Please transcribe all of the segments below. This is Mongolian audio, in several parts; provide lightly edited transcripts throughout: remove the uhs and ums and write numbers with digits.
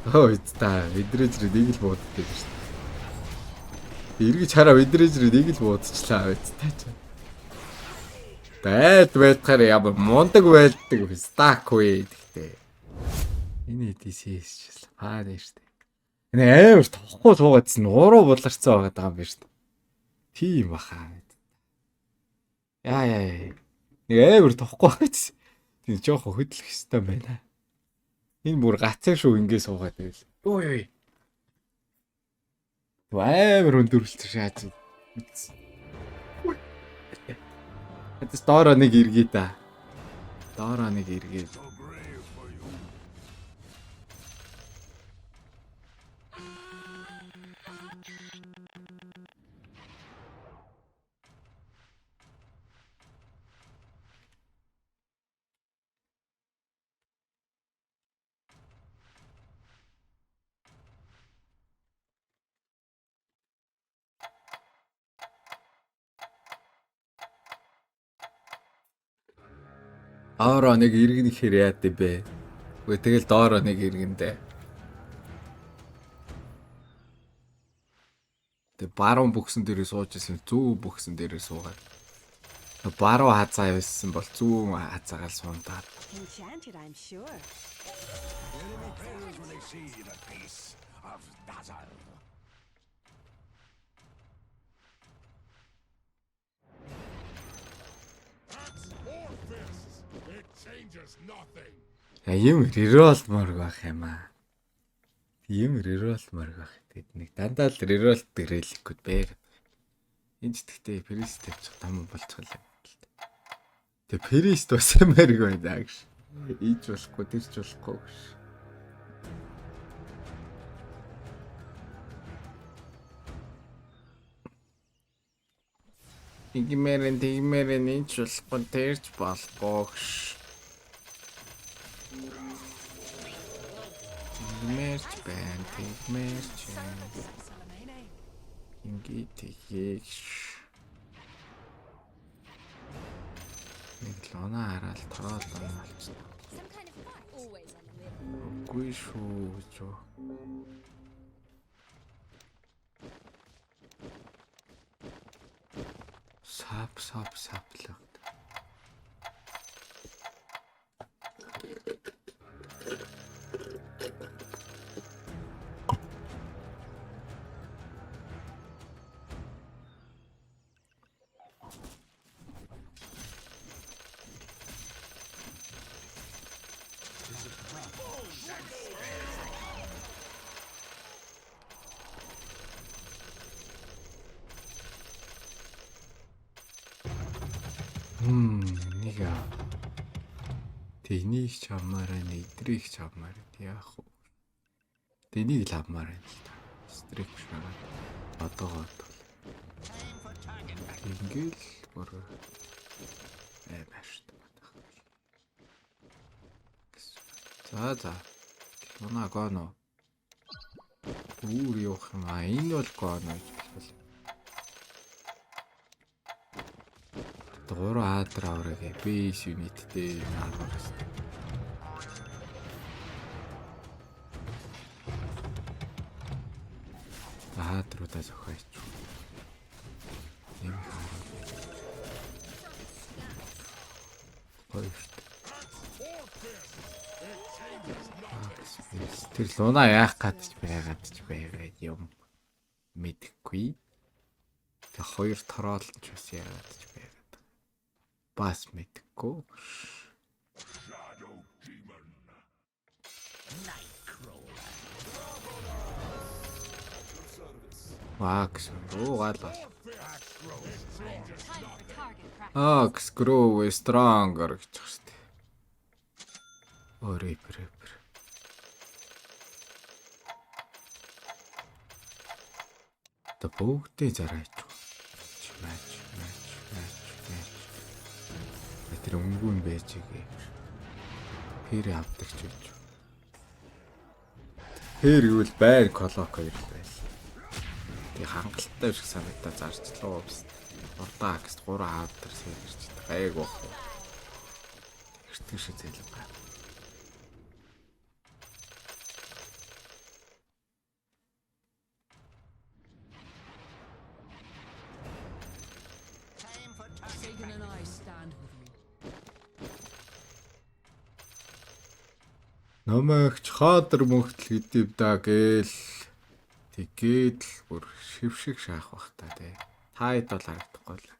Ой та видрэжрээ нэг л бууддаг шүү дээ. Эргэж хараа видрэжрээ нэг л буудчихлаа биз та ч. Байдгаар ямар мундаг байлдаг вэ? Стак вэ гэхдээ. Энэ DCS фаа дээ шүү дээ. Энэ амар тохгүй суугаадсэн уруу буларцсан байгаа юм биш үү? Тийм баха. Яа. Нэг амар тохгүй байц. Тийм жоохон хөдлөх хэвээр байна. Энэ бүр гацаа шүү ингэ суугаад байл. Ой. Амар өндөрөлт шаач. Хэвээс доороо нэг иргий да. Доороо нэг иргий. Доороо нэг иргэнэхээр яад бэ? Үгүй тэгэл доороо нэг иргэндээ. Тэг баруун бөксөн дээрээ сууж исэн зүүн бөксөн дээрээ суугаад. Баруун хазаа явсан бол зүүн хазаагаар суундаг. Enchanted, I'm sure. Юм реролмор байх юм аа. Юм реролмор байх. Тэгэд нэг дандаа л рерол дэрэлэхгүй бэ. Энд ч гэхдээ прист тавьчих там болчихлоо. Тэгээ прист усмаарг байна гэж. Ийж болохгүй, тэрч болохгүй гэж. Тэгмээрэн ийж болохгүй, тэрч болохгүй гэж. Мерч бэн, мерч. Ингитийг нэг лона хараад тороод болчихсон. Үгүй шүү жоо. Сап л. Нэг тэнийг ч авмаарай, эдрийг ч авмаарай. Яах вэ? Тэнийг л авмаар байна л та. Стрик шагаад одоогоод ингээл бүр баашд батах. За. Луна гоно. Үүр явах юм аа. Энэ бол гоно гэж хэлбэл. Гурван аадар авраг бейс юниттэй наавар хэвчээ. Аадруудаа зохиоч. Нэг хараа. Тэр луна яах гэж байгаад юм мэдхгүй. Тэг хоёр тороолч бас яагаад ч байгаад. Бас мэдхгүй. Вакс руугаалаа. Акс grow stronger гэж байна шүү дээ. Репер. Та бүгдээ зараач. Матч. Тэр өнгөн бэжигээ. Пэр авдаг ч гэж. Пэр юу л байр колок хоёр байл. Тэг хангалттай шиг санагдаа зарчлаа уус. Урдаа акс 3 авдар сэрч гайг бох. Эртэг шиг зэлэг байна. Номогч хаадэр мөнхтөл гэдэв да гээл тэгээд л бүр шившиг шаах бах та тий. Таад бол харагдахгүй л.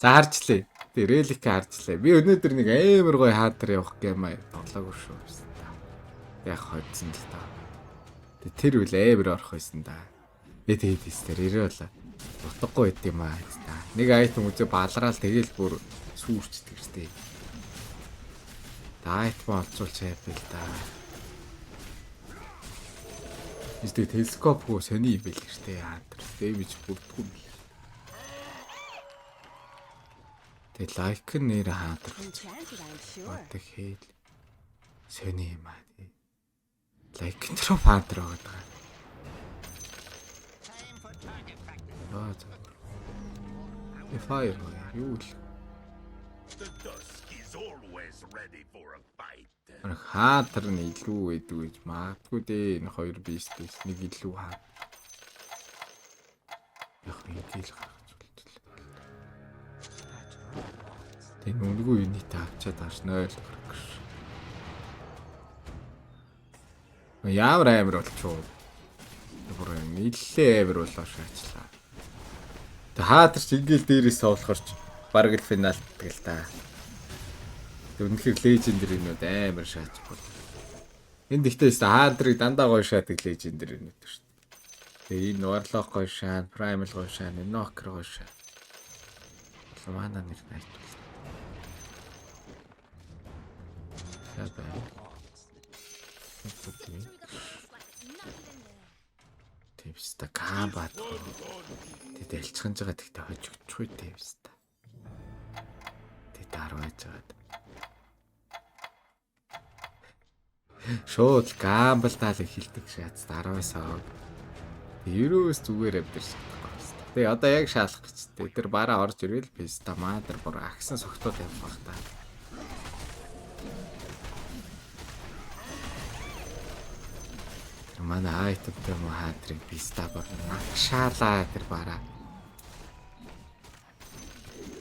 За харчлаа. Тэ релик харчлаа. Би өнөөдөр нэг амар гоё хаадэр явах гэмээ тоглоогүй шүү. Яг хоцсон л та. Тэр үл амар орох байсан да. Би тэгээд истер ирээ болоо. Утгагүй байд юм аа. Нэг айтем үзээ балраал тэгэл бүр сүрчдэг штеп. Айтем олцуулж хайпил да. Истэ телескопгүй сони юм байл штэ хаадэр. Дэмэж бүрдгүй юм. Тэг лайк нэр хаадэр. Батэг хэл. Сони юм аа. Лайк нэр хаадэр байгаа. Fire юу л. Хаатар нь илүү байдаг гэж магадгүй дээ. Энэ хоёр бистээс нэг илүү хаа. Яг ингээл гаргаж үлдэл. Тэг нүггүй юуны тавчаад арснаа л гаргаш. Ямар амар болчихоо. Бүр нэлээ амар болоо шаачлаа. Тэг хаатар ч ингээл дээрээс тоглохорч бараг л финалт тэгэл та. Үнэхээр лежендэрийнүүд амар шаач бол. Энд ихтэй хаадрыг дандаа гоё шаадаг лежендэрийнүүд шүү дээ. Тэгээ энэ Warlock гоё шаан, Primal гоё шаан, Invoker гоё шаан. Mana нэр найдвал. Тэвста камбат. Тэд элчхан жагаад ихтэй хож өгчихгүй тэвста. Тэд дарваж жагаад. Шууд камбалтаал ихэлдэг шаац 19-аа. Ерөөс зүгээр авдэрч чадахгүй. Тэгээ одоо яг шаалах гэж тээ. Тэр бараа орж ирвэл писта маадэр бүр агсан согтууд явах байх та. Тэр манай айтемтэй муу хаадрыг писта бүр нагшаалаа тэр бараа.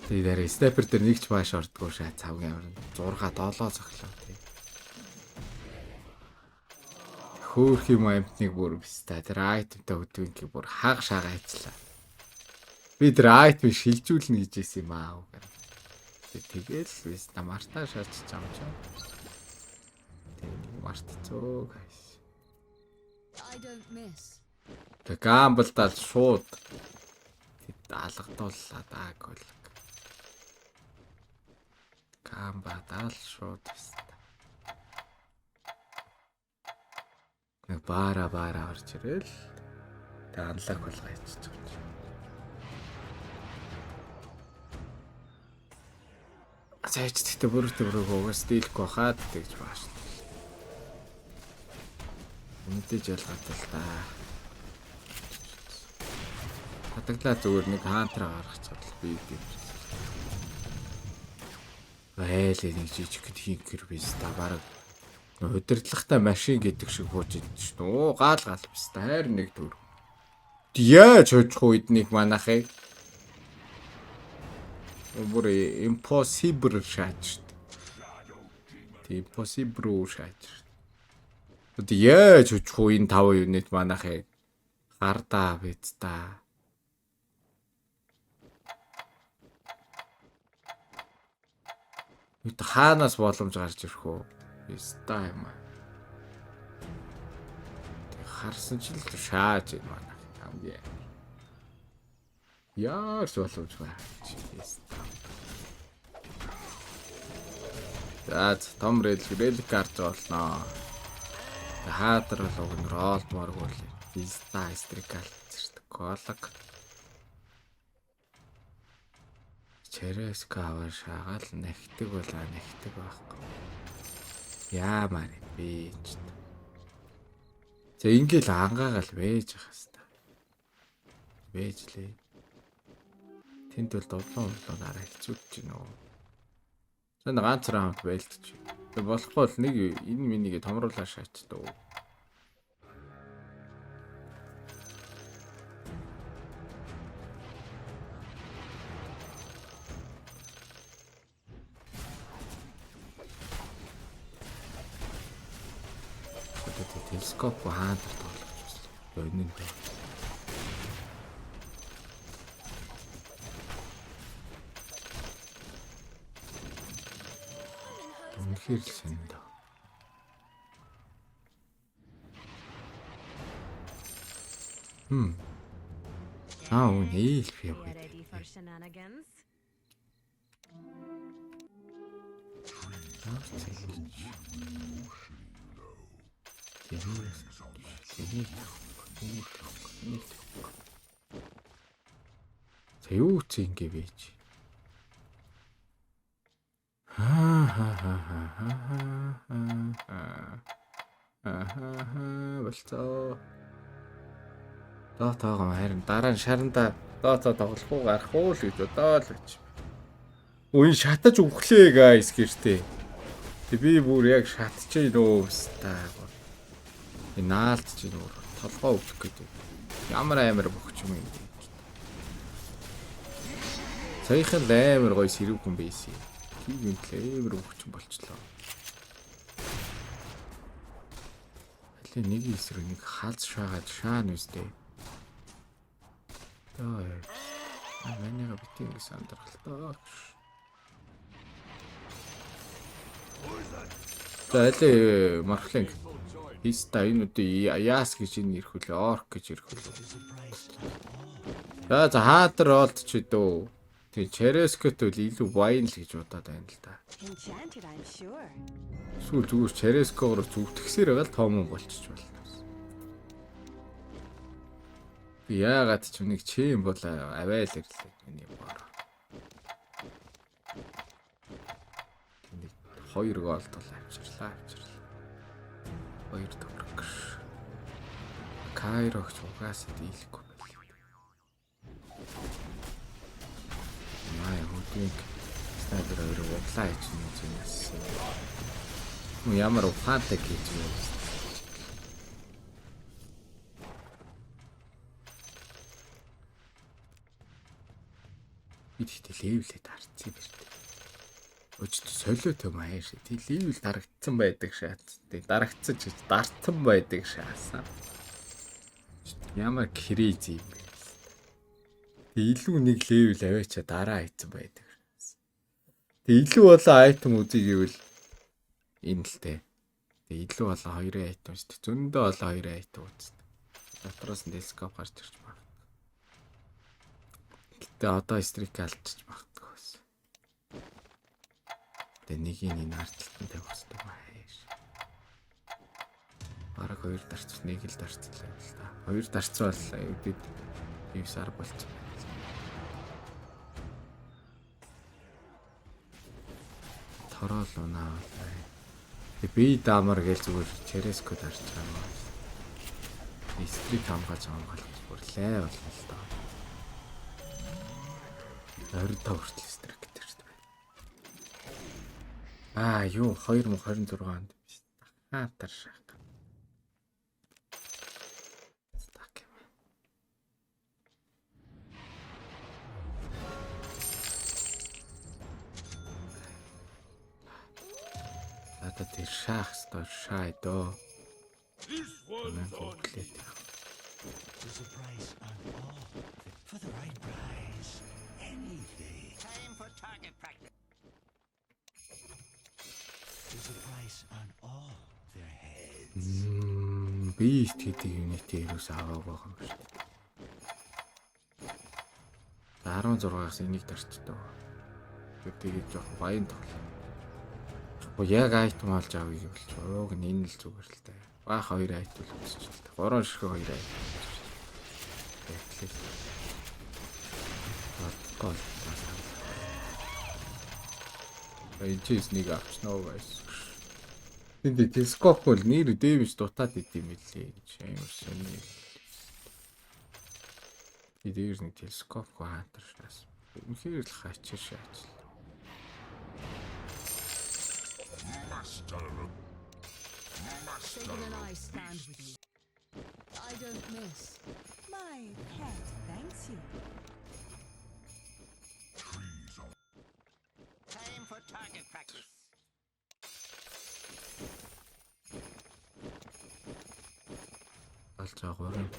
Тэгээ степер дээр нэг ч маш ордгоо шаа цавгийн аврын 6-7 цоглоо тий. Хөөх юм амтныг бүр писта тэр айтемтэй өдвөнгийг бүр хаг шагаа хийчлаа. Би тэр айтмыг шилжүүлнэ гэж хэлсэн юм аа. Тэгэл писта марта шаачж байгаа юм чинь. Мартцоо гайс. Тэг гамблдал шууд алгадууллаа даа гол. Гамбадал шууд писта. Бара орж ирэл. Тэг анлаг болгоо хийчих гэж. Цайч тэгтээ бүрөө угаас дийлэхгүй хаад тэгж байгаа шүү. Мэдээж ялгаатай л та. Хатаглаа зүгээр нэг хаантраа гаргах чадвал би тийм. Айл нэг жижиг хинкер биз та бараг удирдлагатай машин гэдэг шиг бууж идэж шүү. Оо гал биз та хайр нэг төр. Яаж хожих үед нэг манахыг бүр impossible шаач. Impossible шаач. Яаж хожих уу энэ 5 юунит манахыг гардаа биз та. Бид хаанаас боломж гарч ирэх үү? Ста юм аа. Тэг харсан ч л шааж юм аа. Хамгийн. Яарч боломж байж. За том релик гарч олноо. Хаатар бол уг нь ролдмор гол. Виста стрикал зэрэг колог. Череск аваа шагаал нэгтэг болоо нэгтэг байхгүй. Яамаар бийж. За ингээл ангаагаал вээж ах хэвээр. Вээжлээ. Тэнд бол додлон дараа хэцүүч гинөө. Сэн ганц раунд байлтч. Тэг болохгүй л нэг энэ минийг томруулаа шаач дөө. одоо телескоп хаанаар тоглож байна. Энэ нь үнэхээр л сонинд. Үний л яваа. За юу ч ингэ байж. Болцоо. Таага харин дараа нь шаранда тоглох уу гарах уу л гэж бодоо л гэж. Үй шатаж өглөө guys гэртээ. Би бүр яг шатчихээ нөө өстаа. Би наалтж нөө толгоо өвдөх гэдэг. Ямар амар бохч юм юм. Саяхан амар гоё сэрэг хүн байсан. Тийм амар бохч болчлоо. Аль нэг эсрэг нэг халз шаагаад шаан үстэй. Манайга битэн гэсэн андаргалтай. За аль мархлинг Иста энэ үдэ яас гэж энэ ирэх үлээ орк гэж ирэх үлээ. За хаатар олдч идөө. Тэг Черескот үл илүү баян л гэж бодоод байна л да. Сүүл зүгээр Черескогоор зүвтгсээр байгаа л тоомон болчих болно. Яагаад ч үнийг чим бол авайл ирлээ миний боор. Нэг 2 гол тол авчирлаа. 2 төгрөг. Кайрогч угаасаа дийлэхгүй байл. Маа хөдөлгөөн снайпер өөрөө углаа хийж юмс. Ямар ухаантай гэж юм. Ихтэй левлээ дарцсан бэрт. Өчтө солиот юм ааш. Тэг левл дарагдсан байдаг шат. Тэг дарагдсан ч дарцсан байдаг шаасан. Ямар крэзи юм бэ. Тэг илүү нэг левл аваачаа дараа хайцсан байдаг. Тэг илүү болоо айтем үзье гэвэл энэ л тэ. Тэг илүү болоо 2 айтем шүү дээ. Зөндөө болоо 2 айтем үзсэн. Дотроос нь телескоп гарч ирж байна. Гэтэ одоо стрик алдчих магадгүй байсан. Тэ нэг энэ ардталтан тавих хэрэгтэй байш. Бараг 2 дарц, 1 л дарцлаа л да. 2 дарцвал бид 9 сар болчих. Торол унаа. Тэг би даамар гээл зүгээр Череско дарч байгаа юм. Стрик хамгаалж бүр лай болно л доо. 25 хүртэл стрик гэдэг шүү дээ. Юу 2026 онд биш. Хаатар шах. Стак юм. Ата тэр шах стор шай доо. There's a price on all for the right price. Anything. Time for target practice. There's a price on all their heads. Beast гэдэг юнитэй юус аваагүй байгаа юм шүү дээ. 16-аас энийг тарчдаг. Тэгээд жоох баян тоглоо. Яг айтем олж авъя гэвэл уг нь энэ л зүгээр л дээ. Баах 2 айтем л үзчихлээ. 3 ширхэг 2 айтем. Гол. Эйчс нэг авчнаа guys. Энд телескоп бол нэр дэмж дутаад идэм билээ гэж амар сони. Идээр нэг телескоп хаантаршаас. Үнэхээр л хачир шаачлаа. I don't miss. My pet thanks you. Time for target practice. болж байгаа юм.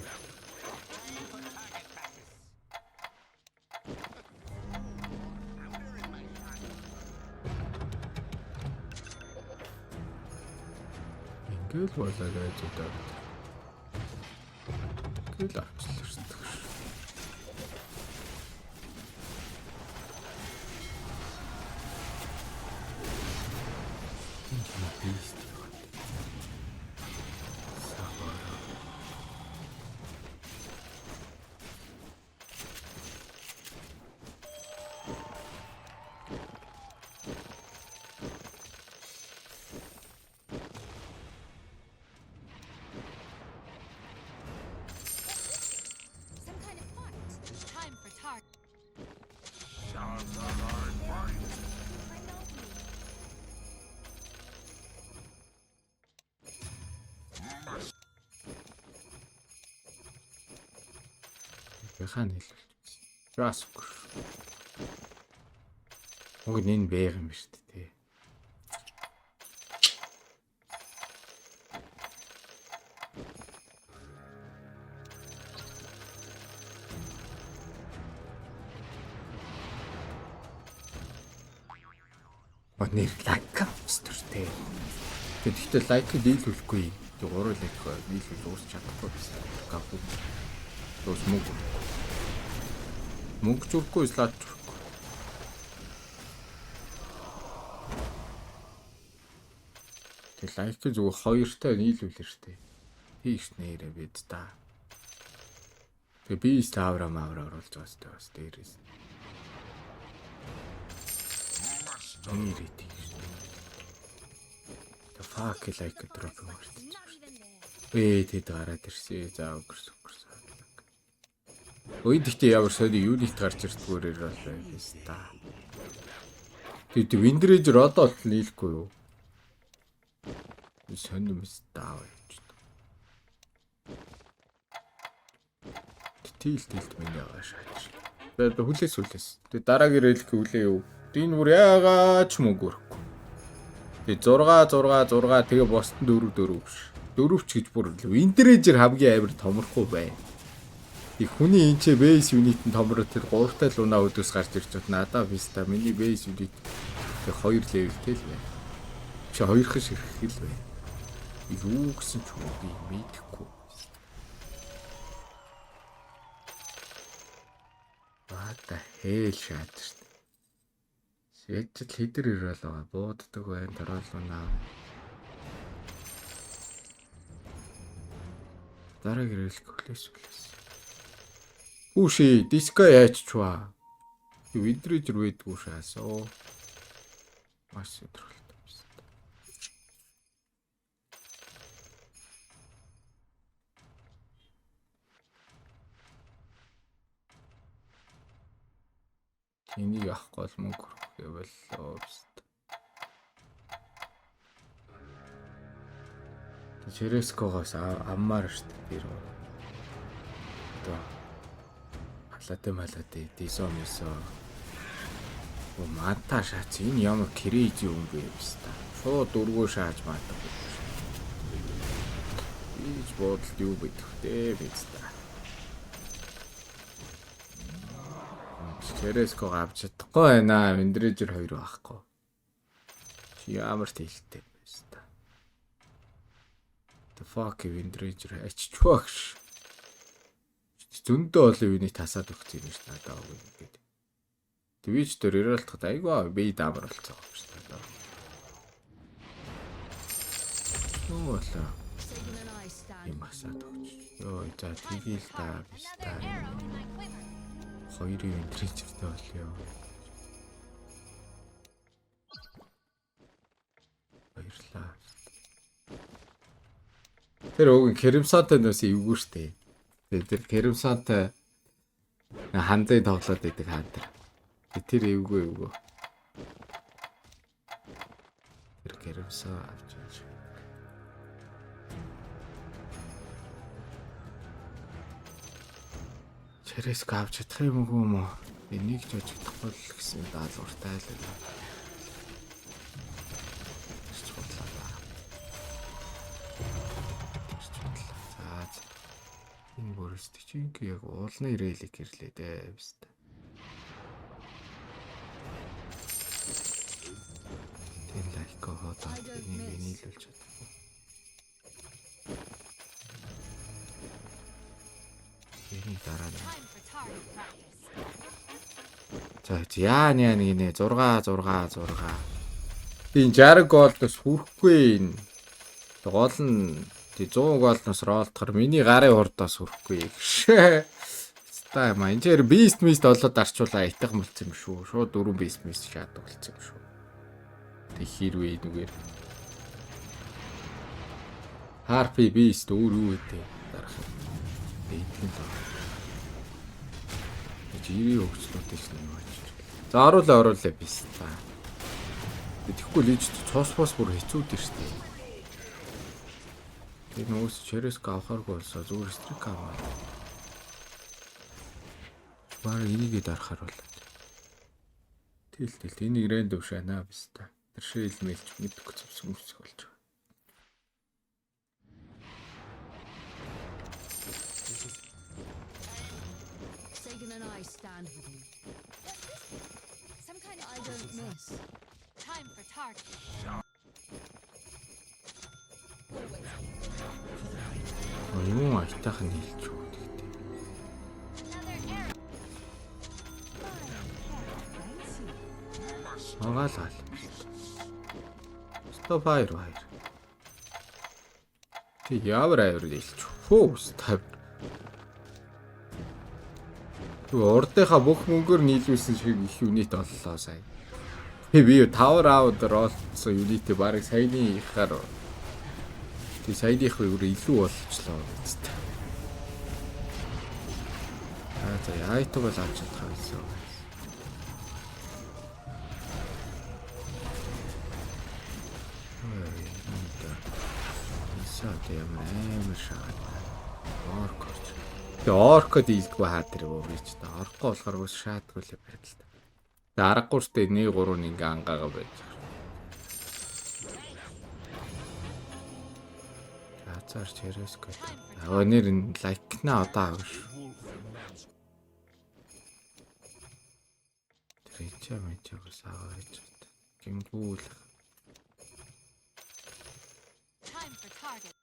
Ингээл болоо гэж удаа. Ингээл авчлаа шүү дээ. Beast. Some kind of fight. Time for target. Яхан хэлвэл. Яас үгүй. Уг энэ бэг юм биш үү? Нэр лайк авчихсан. Тэгэхдээ лайк дийлүүлэхгүй. Тэг 3 лайк дийлүүл уусч чадахгүй байсан. Гавгүй. Тус мөнгө. Мөнгө зүрхгүй слаад зүрхгүй. Тэг лайк зүгээр 2-той нийлүүлээ штэ. Тийш нэрэ бид та. Тэг би ставра мавра оруулж байгаас тэ бас дээрээс. Нэрээ. The fuck like a drop of water. Тэд гараад ирсэн. За өнгөрсөн. Ой тэгтээ ямар сони юунит гарч ирдгүүрээр болоо юм та. Тэд Windrager одоо л нийлэхгүй юу? Сони мэс таа байж. Тэлт миний аваа шаач. Тэгээд хүлээс. Тэгээд дараагийн рэлх хүлээ юу? Энэ бүр яагаад ч мөнгөөрөхгүй. Тэгээд 6 тэгээ босдон 4 биш. 4 ч гэж бүр Windrager хамгийн амар томорхгүй байна. Их хүний энэ бase unit нь томроо тэр 3 тал унаа өдөөс гарч ирж бат надаа виста миний base unit тэг 2 levelтэй л байна. Чи 2 хш ирэх л байна. Юу гэсэн ч би мэдэхгүй. Бата хэл шаадэрт. Сэжил хидэр ирэл байгаа. Бууддаг байна, дороолноо. Дараагийн рэлх хүлээс. Үши, диска яаччваа. Windrager байдгүй шаасоо. Маш өдрөлт байсан. Энийг авахгүй бол мөнгө боллоо биз. Черескогоос аммаар штт тэр. Одоо халаатай дисомисо. Мата шаац энэ ямар крэйзи юм бэ биз та. Шууд дөрвөө шааж маадаг. Ийж бодолд юу бэтгэвтэй биз та. Череско авч чадахгүй байна. Windrager 2 байхгүй. Чи ямар тэлтэй биз та. The fuck Windrager аччихвагш. Зөндөө олон юуны тасаад өгч юм ш надаа өгөө ингээд. Twitch дээр ирэлтхэд айгаа би даамар болцоо юм ш надаа. Юу болоо. Юм асаад өгч. Йоо за тгийл та биш та. Хоёрын Windragerтэй болё. Баярлаа. Тэр өг Кремсантай нөөс эвгүй штэ. Тэр Кремсантай ханзай тоглоод байдаг хантар. Тэр эвгүй. Тэр Кремсан авчиж. Череск авч чадах юм уу? Энийг ч очихдахгүй л гэсэн даалгавартай л байна. За. өөрөөсөө чи ингээ яг уулны рейлик ирлээ дээ биз дээ. Тийм лайка хатаа энийг нийлүүлж чадахгүй. Энийг дараа нь. Time for target practice. За яа нэ 6. Энэ 60 голдос хүрэхгүй энэ. Гол нь тий 100 голдноос роолдохоор миний гарын хурдаас хүрэхгүй гişээ. Ста маа энэ бист мист олоод арчуулаа итэх мэлцсэн юм шүү. Шууд 4 бист мист шаадаг болцсон юм шүү. Тэг хэрвээ нүгээр Harpy бист өөр юу гэдэг дарах юм. Эдгээр л. Жирийн хөвчлөлтэй ч юм байна. За оруулаа бист та. Тэгэхгүй лиж цоос бүр хэцүү дээ шүү дээ. Тэр нөөс череск авахааргүй болсоо зүгээр стрик аваа. Баар энийгээ дарахаар болоо. Тэл энийг рэндом шанаа биз та. Тэр шил мэлч мэдгүй цэвсэн хүмүүс болж байгаа. Sagan and I stand with you. Some kind of I don't miss. time for target. Юм айтайхан хэлж өгөө гэдэг. Another arrow. Магаалал. Стоп файр. Тэг ямар авир хэлж өгөө. Стоп. Урдынхаа бүх мөнгөөр нийлүүлсэн шиг их юнит оллоо сая. Би 5 раунд роолцсон юнитээ барыг саяны ихаар тий саяных илүү болчихлоо биз дээ. За яайтаг бол авч чадах байсан. Саад ямар шахаад. Оркорч. Тэгээ оркод ийдгүй хаа тэр өгөөч та. Орохгүй болохоор ус шаадгүй л байдал та. Тэгээ аргагүй штэ 1-3 ингээ ангаага байж байгаа. Хацаар череск. Нэр нь лайкна одоо авах шүү. Тэр чамайчаас аваач. Гимгүүл. Time for target.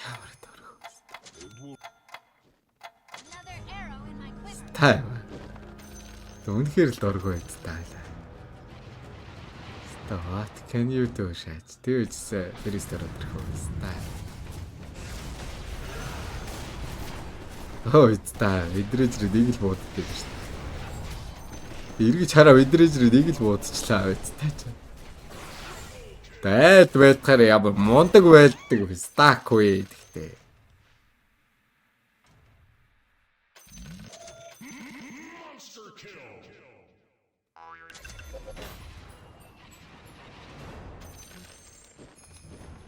Ямар дөрөв. Another arrow in my quiver. Тайм. Үнэхээр л дургүй байц таалаа. What can you do шаач. Тэгвчсэ фристер өдрөх үстэй. Та идрэж нэг л бууддаг шүү дээ. Эргэж хараа идрэж нэг л буудчихлаа байцтай ч. Байдгаар ямар мундаг байлдаг вэ? Стак вэ гэхдээ.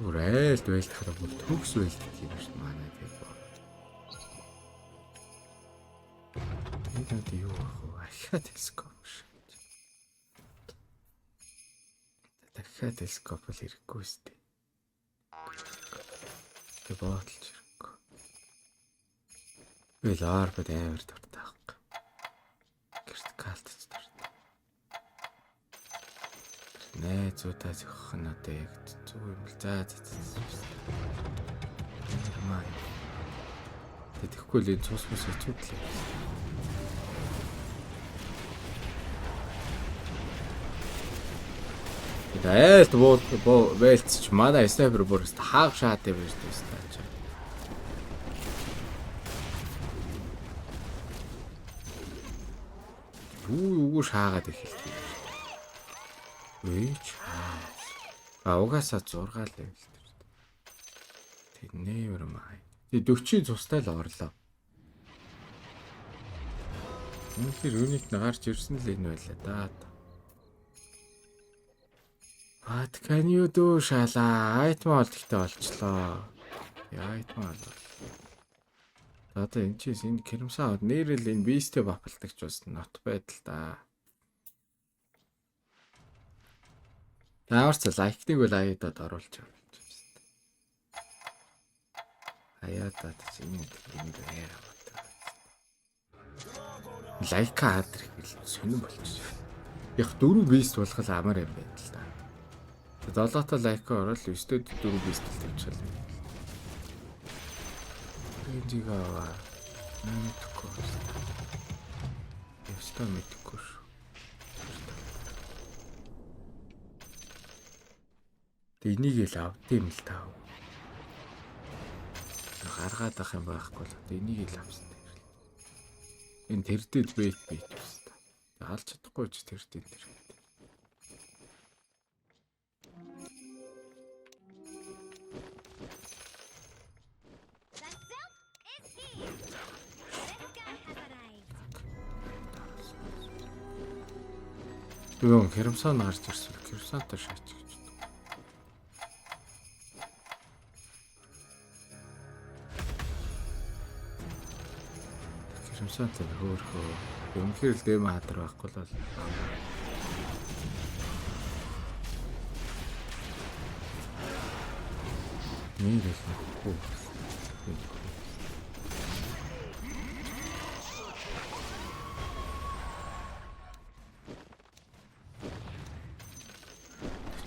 Үрэлт байлтахаар бол төгс байлтдаг юм шүү манай тийм. Тэгээд юу ах вэ? Телескоп шүү. Дахиад телескоп л хэрэггүй шүү дээ. Тэг боотолж хэрэггүй. Би ларбад амар дуртай аахгүй. Гэртгалт ч дуртай. Зуудаа зөхөх нь одоо яг зүг юм л за. Маа. Тэгэхгүй л энэ цус мус хэцүүдлээ. Айлт байлцч манай снайпер бүр хаав шаад юм биш үү? Юу шаагаад эхэлдэг. Үеч. Угаасаа 6 левел дээр. Тэг нээр маа. Тэг 40 цустай л орлоо. Үнэхээр юнит гарч ирсэн л энэ байлаа да. What can you do шалаа? Айтмаа олдогтой болчлоо. Айтмаа л. Одоо энэ чис энэ кермсаа нэрэл энэ бистэй бафалдагч бас нот байдал да. Нааварч лайкныг бол аяадад оруулж явуулж байна. Аяадад чинь юм яриа бодоо. Лайк хаад ирэх сонирн болчих. Яг 4 бист болгол амар юм байна л да. 7-т лайк орол 9-д 4 бист тавьчихлаа. Эндигаа мэдгүй. Ястаа мэдгүй шүү. Энийг л авдсан юм л таа. Гаргаад ах юм байхгүй л энийг л авсан. Энэ тэрдэд бэйт баста. Алж чадахгүй ч тэрдэд тэр. Юу Кермсан гарч ирсэн. Кермсантай шаач гэж. Кермсантай хөөхөө. Өмнөхөр л дэм хатар байхгүй л бол. Нэрэл нөхгүй.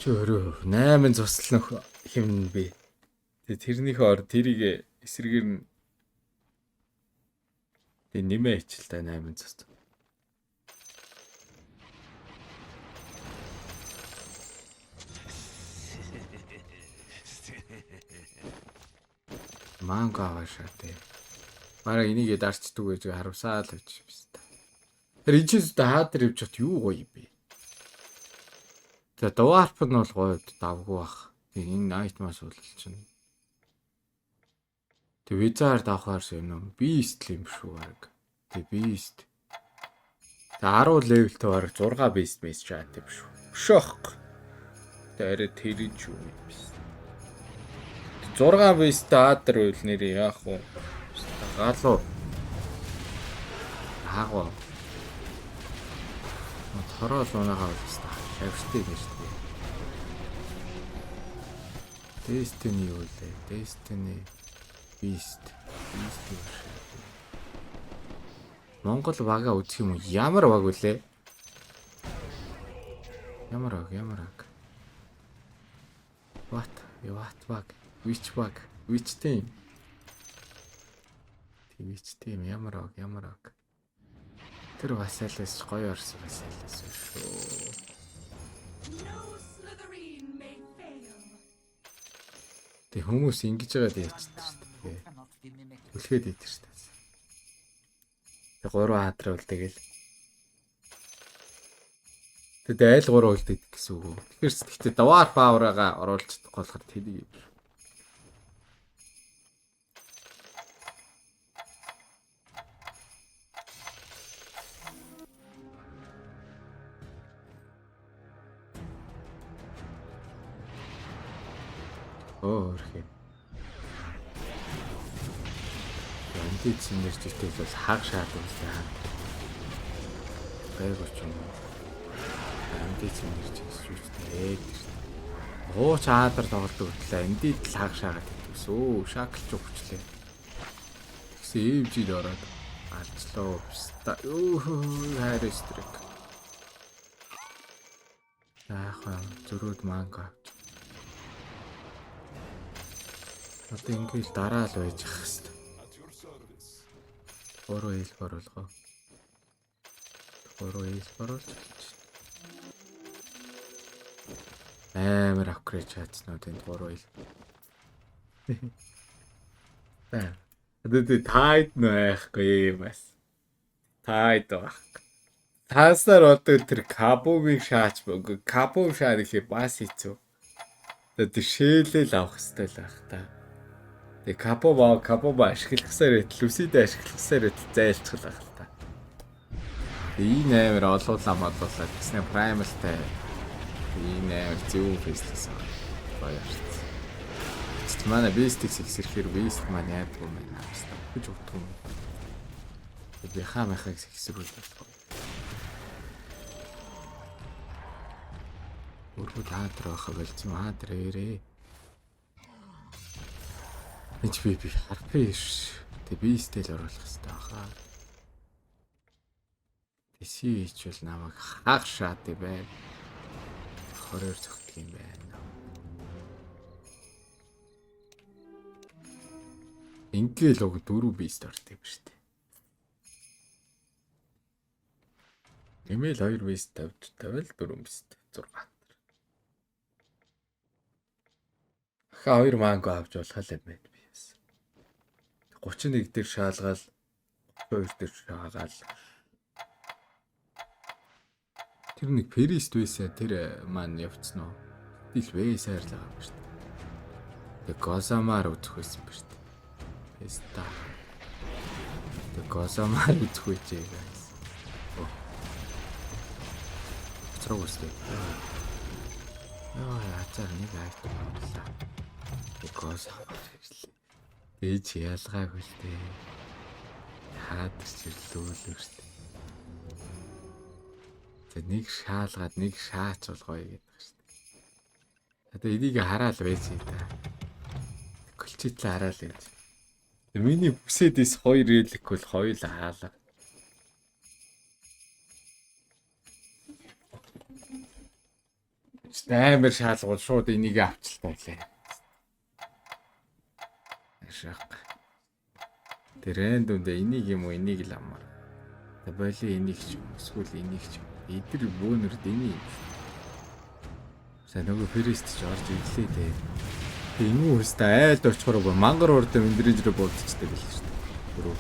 Өөрөө 8 цуслах хэмнэ би. Тэгээ тэрнийхээ ор тэрийг эсрэгээр нь тэг нэмээ хичэл та 8 цус. Манго аваашаа тий. Бараа энийг дарчдаг гэж харамсаа л гэж байна. Тэр ичээс хаадар явж чад юу гоё юм бэ? За дуаарп нь бол гоё давгүй бах. Тэг энэ найтмаас уулчна. Тэг визард авахаарс юм. Бист л юм шүү баг. Тэг бист. Тэг 10 левелтэй баг 6 бист мэс чаад юм шүү. Шок. Тэг арай тэрэж юу юм бэ? 6 бист аадар үйл нэр яах вэ? Галуу. Хаагуу. Тороо лунагаа болчихсон. Авштай гэж тийм. Destiny юу лээ? Destiny Beast. Монгол бага үзэх юм уу? Ямар баг үлээ? Ямар баг? What баг? Which баг? Which team? Which team ямар баг? Тэр васалаас гоё орсон васалаас шүү. Тэг хүмүүс ингэж байгаад яачдаг шүү дээ. Түлхээд идэх шүү дээ. Тэг 3 хаатраа үл тэгэл. Тэг айл 3 үлд идэх гэсэн үг. Тэгэхээр гэхдээ даваар павраага оруулж чадахгүй болохоор тэнийг юм. Өөрхий. Антид синергтэй бол хаг шаадаг юм. Байгууч юм. Антид синергтэй шүүжтэй. Гоо чаадар тоглодог хөтлөө антид л хаг шаагаад идвэс. Өө шаклж өгчлээ. Тэгсэн эвжид ороод алцлоо. Юу хайрстрик. Яахан зөрүүд манго. Одоо ингээл дараа л байж ах хэвээр. Өөрөө ил боруулгоо. Өөрөө ил боруулж. Амар апгрейд чаацнууд энд 3 ил. Тэгээд тайд нөхгүй юм бас. Тайд баг. Таасаар одоо тэр кабугийн шаач бог. Кабу шаар ихе бас хийцүү. Тэгээд шээлэл авах хэрэгтэй л байх та. Тэгээ капо ашиглахсаар лүсидэ ашиглахсаар зайлцгал байх л та. Энэ амар олуулаа модлуулаад гэснээр праймалтай энэ амар зөв фэйслээс баярт. Чи манай бестикс ихсэрхээр бест маань яадаг юм байна. Гэж утгах юм. Би хамахаг ихсэрүүл. Өөрөө таатар байхаа болцсон таатар ирээ. Энд би харпиш. Тэг би стил оруулах хэрэгтэй хаа. Тэсий хичвэл намайг хаах шат бай. Хороор зөгтг юм байна. Ингээл уг 4 бист орд юм шүү дээ. Эмэйл 2 бист тавьвал 4 бист 6. Ха 2 манго авч болох юм байд би яасан. 31 дээр шаалгаал 32 дээр шаагаал. Тэр нэг перист байсан тэр маань явцсан уу? Дил сайрлаа юм шүү дээ. Тэг гозамаар үзэх байсан ба шүү дээ. Эста. Тэг гозамаар үзэх үечээ guys. Црог үстэй. Яацаар нэг айтем авлаа. Тэг гозамаар ирлээ. Ээж ялгаагүй л дээ. Хаадаг чирлүүлээ шүү дээ. Нэг шаалгаад нэг шаач болгоё гэдэг шүү дээ. Одоо энийг хараал байцээ та. Колчитлаа хараал гэж. Миний бүсэдэс 2 хэлэх бол хоёул хаалга. Амар шаалгуул шууд энийг авчлаа гэлээ. Ашаах. Тэр эндүндээ энийг юм уу энийг л амар. Тэг боли энийг ч эсвэл энийг ч эдэр бөөнөрд энийг юм. За нөгөө ферист ч орж ирлээ дээ. Энийг үстэй айлд очихроо мангар урд мэдрэмжрээ болцчихдаг л шүү дээ.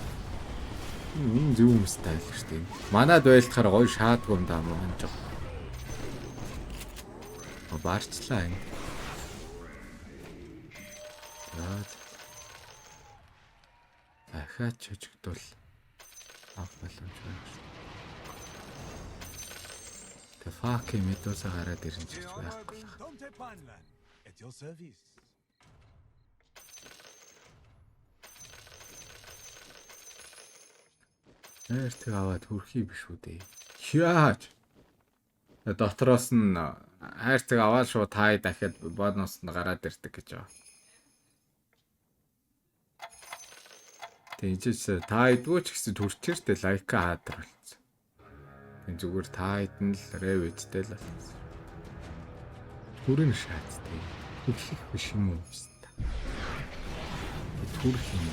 Энэ зөв юм стайл шүү дээ. Манад байлтахаар гоё шаадгүй юм даа мөн жоо. Барчлаа энэ. Ахаач чөжигдөл ав боломж байна шүү. Тэ фак медуза гараад ирэн ч гэж байхгүй л. At your service. Нэртэг аваад хүрхий биш үү дээ. Яаж? Дотроос нь хайрцаг аваад шууд тай дахиад бонус нь гараад ирдэг гэж байна. Тэгжээс тайдгүй ч гэсэн төрчээртэй лайка хаадар болсон. Тэг зүгээр тайд нь л ревэжтэй л болсон. Түрэн шаацтай. Төрөх биш юм уу? Төрөх юм.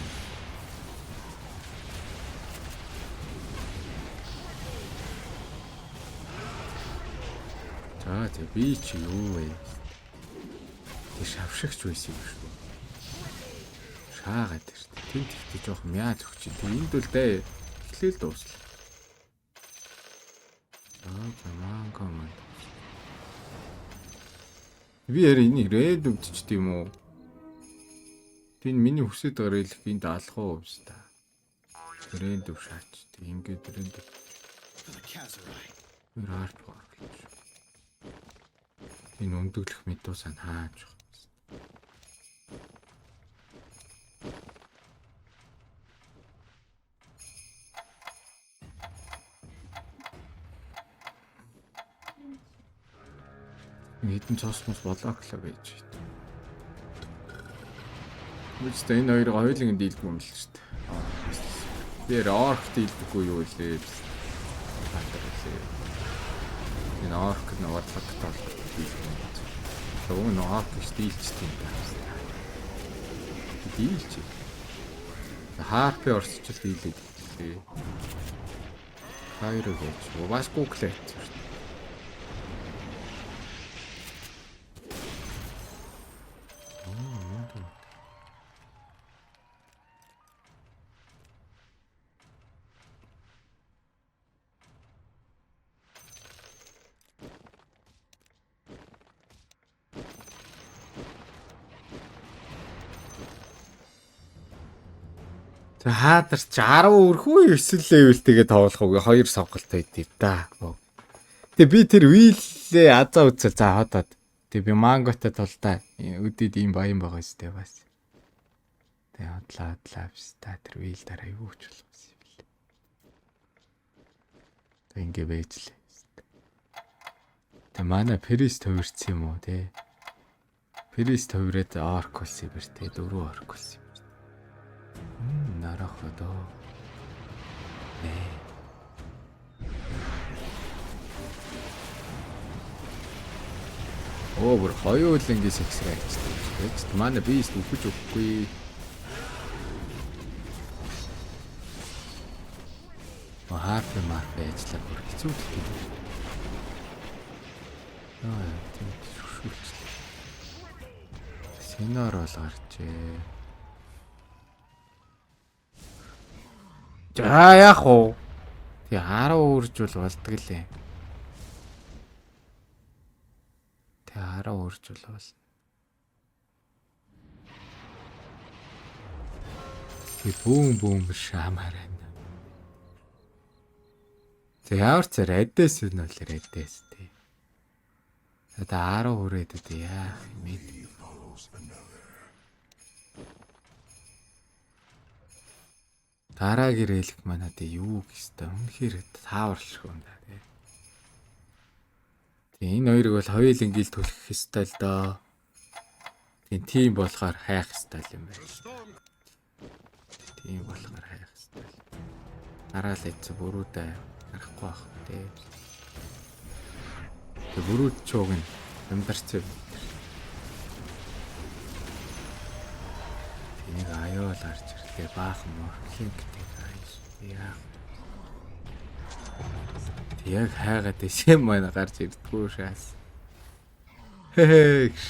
За тэг би чи юу вэ? Тэг шавшигч байсан юм шүү. Шаагаад ирт. Тэнт ихтэй жоох мяа зөгч. Тэг энд бол дэ эхлээл дуусла. Заман команд. Би яри энийг ред өвдчихдээ юм уу? Тин миний хүсэж байгаа хэлэх энд алах уу вэ та? Ред өв шаач. Тэг ингээд ред. Раарт боо. Энэ өмдөглөх медузаа хааж байгаа. Хэдэн цосмос болоо гэж байж байна. Үстэй энэ хоёрыг хоёулын дийлдэггүй юм л шүү дээ. Тэр орк дийлдэггүй юу илээ. Энэ орк нь бодлоготой. Өө нөө гэж дийлчтэй юм байна. Дийлч. Харпи орсч л дийлээд дээ. Хайр гэж. Бас гуглээч. За хаадарч 10 өрхөө 9 левелтэйгээ тоглох уу? 2 сонголттой идэв да. Тэгээ би тэр виллээ азаа үзэл за ходоод. Тэгээ би манготой толдоо үдэд ийм баян байгаа сте бас. Тэгээ хотлаа биш та тэр вилл дараа юу ч болохгүй юм бэл. Тэгээ ингээ бэжлээ. Тэг Манай Перис төвөрсөн юм уу те? Перис төврээд орк болсон юм те. 4 орк болсон юм. Нарах одоо. Нэ. Оо бүр хоёулангийн сексрээ хийчихсэн. Манай биест үхэж өгөхгүй. Хаарф марф ажиллаа бүр хэцүү тийм. Тийм шүршүүлч. Синар бол гарчээ. За яах вэ? Тий 10 үрж бол болдго лээ. Тий 10 үрж бол болно. Тий бүүм шамаар байна. Тэг ямар ч рэдэс нь бол рэдэс тий. Одоо 10 хүрээд үү яах юм бэ? Дараагийн рэлх маань одоо юу гэхтэй үнэхээр тааварлах юм да тий. Тэг энэ хоёрыг бол хоёулангийн түлхэх ёстой л доо. Тийм болохоор хайх ёстой юм байна. Тийм болохоор хайх ёстой. Дараа л ийц бүрүүдээ харахгүй байх тий. Тэг бүрүүд чууг нь амьдарч байна. Энийг аяал гарч ирлээ баахан морхлин гэдэг айс. Яа. Яг хайгаад дэшээ маань гарч ирдгүү шаас. Хээш.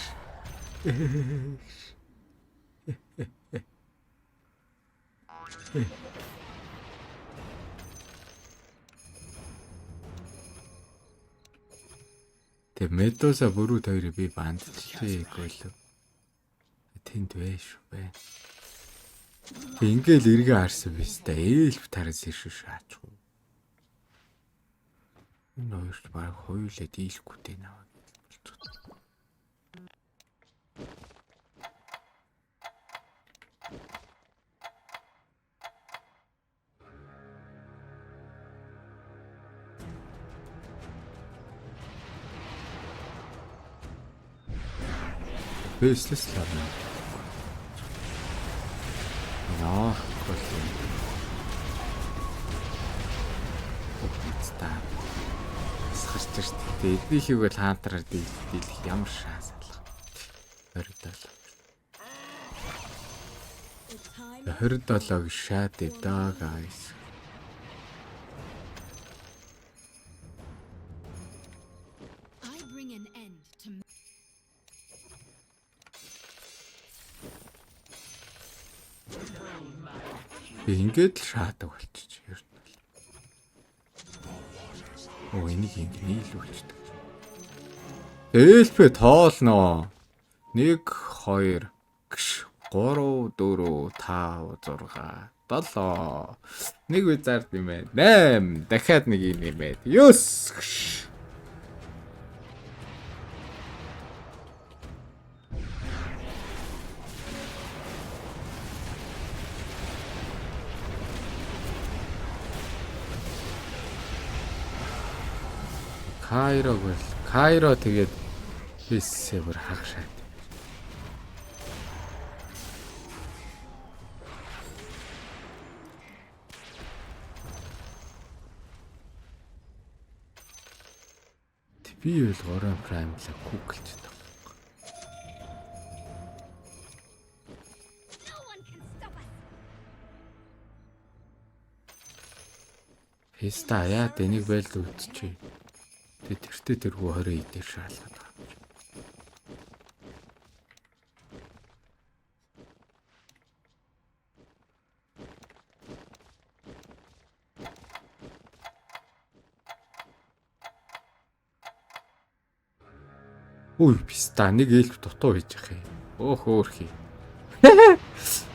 Тэг медуза бүрүүд хоёрыг би бандчихээ гэлээ. Тэнд байж бай. Тэг ингээл эргээ харсан биз дээ. Эльф тараас иршүү шаачгүй. Энэ хоёрт баг хоёулаа дийлэхгүй дээ наваа болчихсон. Бэслэс лавна. Яа, гол. Опцта. Сахарч штт. Эднийхийг бол хаантраар дийлэх ямар шаас алга. 27 шат даа guys. I bring an end to Ингээд л шаадаг болчих ер нь. Оо энийг ингэ нийлүүлчихдэг. Эльфэ тоолноо. 1 2 3 4 5 6 7 нэг визард нэмээд 8 дахиад нэг юм нэмээд 9 Кайро тэгээд бисэвэр хагшаад. Би бол горон праймлаа гуглж байгаа. no one can stop us. Феста яа энийг байлд үтчихье. Тэ тэртээ тэргүй 20 идэх шаардлагатай байна. Ой, писта нэг эльф дутуу хийж явах юм. Өөх өөрхий.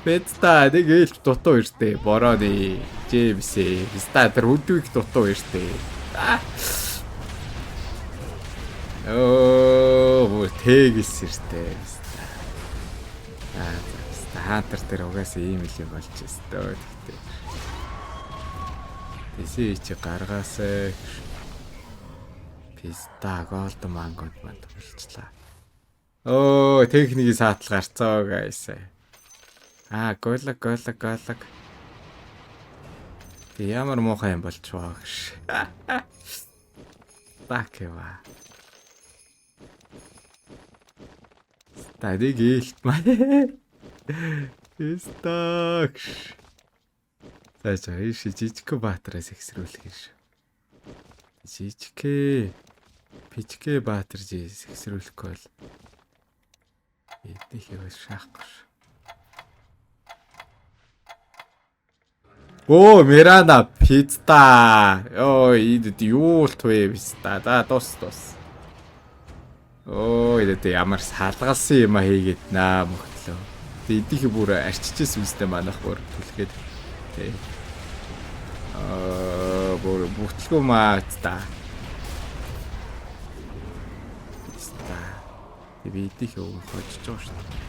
Писта нэг эльф дутуу иртээ. Борооны Джеймс писта тэр үдвиг дутуу иртээ. Оо, тэгс иртээ. Хаантар дээр угаасаа ийм л юм болж өстой. Тэгтээ. Тэсээ чи гаргаасаа. Писта голд мангод манд болчлаа. Оо, техникийн саатал гарцаа guys. Голог. Тэг ямар муухай юм болж байгаа гэж. Бакева. Стадиг илтмаа. Истагш. За ийш жижиг баатараас ихсрүүлэх юм шүү. Жижиг пичгэ баатар ихсрүүлэхгүй бол эднийх яваа шаахгүй шүү. Оо, Мирана пицца. Оо, идэд юу л туй пицца. За, тус. Оо, идэд ямар салгалсан юм а хийгээд наа мөхлөө. Тэг эднийх бүр арчижсэн үстэй манах бүр түлхээд. Тэг. Бүр бүтлгүй маа та. Пицца. Тэг би эднийх өг хочж байгаа шүү дээ.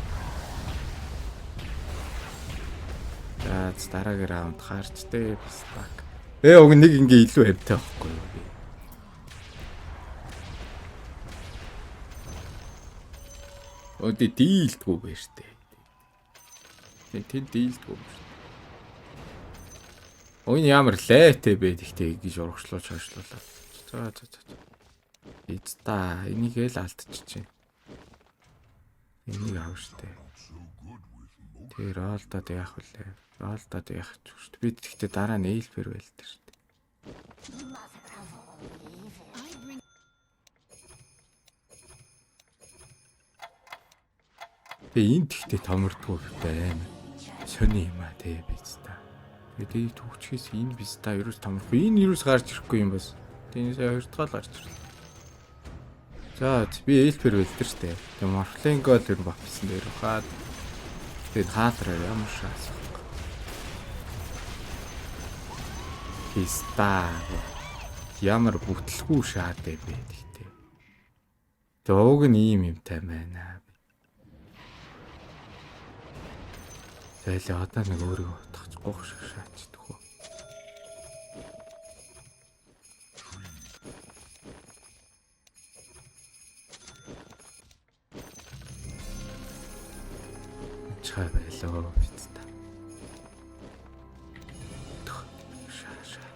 За дараагийн раунд гарч дээ пистак. Уг нэг ингээ илүү амтай байхгүй юу би. Өдөө дийлдэггүй байж тээ. Тэн дийлдэггүй байж. Ой ямар лайтэй бэ гэхдээ гэж урагшлууч хойшлуулаад. За. Эцта энийг л алдчихжээ. Энийг аав штэ. Тэр олдоод яах вүлээ? Олдоод яах ч шүү дээ. Би тэгтээ дараа нь эйлбэр байлтай шүү дээ. Тэгээ энэ тэгтээ томордгоо байна. Сони юм аа тий биз та. Тэгээ түүчгээс энэ биз та ерөөс томорхгүй. Энэ ерөөс гарч ирэхгүй юм бас. Тэгээ сая хоёр дахь л гарч ирлээ. За би эйлбэр байлтай шүү дээ. Тэгээ морфлинго л ер нь бапсан дээр хаад. Тэгээд хаатраа ямар шаас. Писта. Ямар бүтлгүй шаатай бэ гэхдээ. Дөг нь ийм юмтай байна. Тэгэл одоо нэг өөрийгөө утгачихгүй шиг шаачдаг хөө. Чай байлоо биз та. Шаа.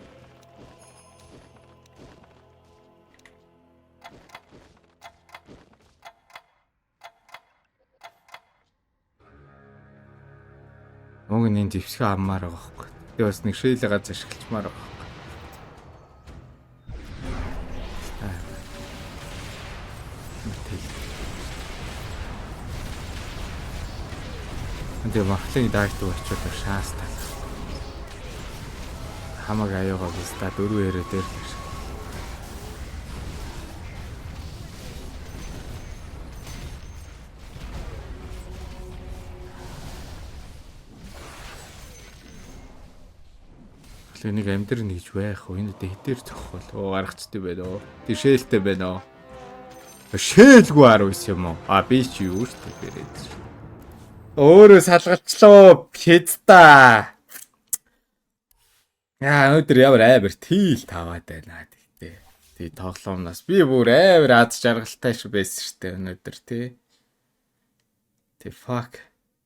Мөнгө энэ зэвсгээ аммаар байгаа байхгүй. Тэгээ бас нэг шэйлээ газ ашиглачмаар байгаа байхгүй. Тэгээ махлын даагтуу очиод шаастаа. Хамаг аяага биста 4 ярээ дээр л шиг. Нэг амдэр нэгж байх уу? Энэ дэгдэр зохих бол гаргацтай байна уу? Тишээлтэй байна уу? Шээлгүй 19 юм уу? Би ч юу ч тэгэрээд. Өөрөө салгалчлаа пицца. Өнөөдөр ямар амар тийл таваад байна гэхдээ. Тий тоглоомноос би бүр амар аз жаргалтай байсан шүү дээ өнөөдөр тий. Тий fuck.